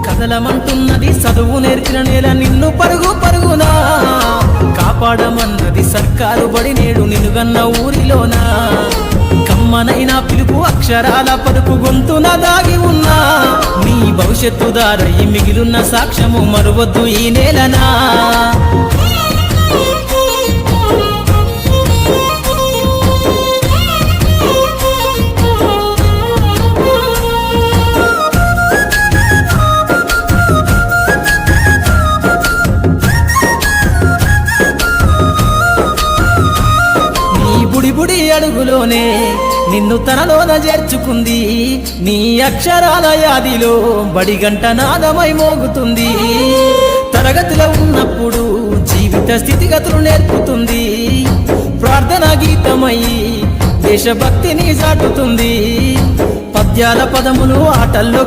కదలమంటున్నది చదువు నేర్చిన నేల నిన్ను పరుగు పరుగునా కాపాడమన్నది సర్కారు బడి నేడు నిలుగన్న ఊరిలోనా కమ్మనైనా పిలుపు అక్షరాల పలుపు గొంతున దాగి ఉన్నా నీ భవిష్యత్తు దారై మిగిలిన సాక్ష్యము మరువద్దు ఈ నేలనా బుడి అడుగులోనే నిన్ను తనలోన చేర్చుకుంది నీ అక్షరాల యాదిలో బడిగంట నాదమై మోగుతుంది తరగతిలో ఉన్నప్పుడు జీవిత స్థితిగతులు నేర్పుతుంది ప్రార్థనా గీతమై దేశభక్తిని చాటుతుంది పద్యాల పదములు ఆటల్లో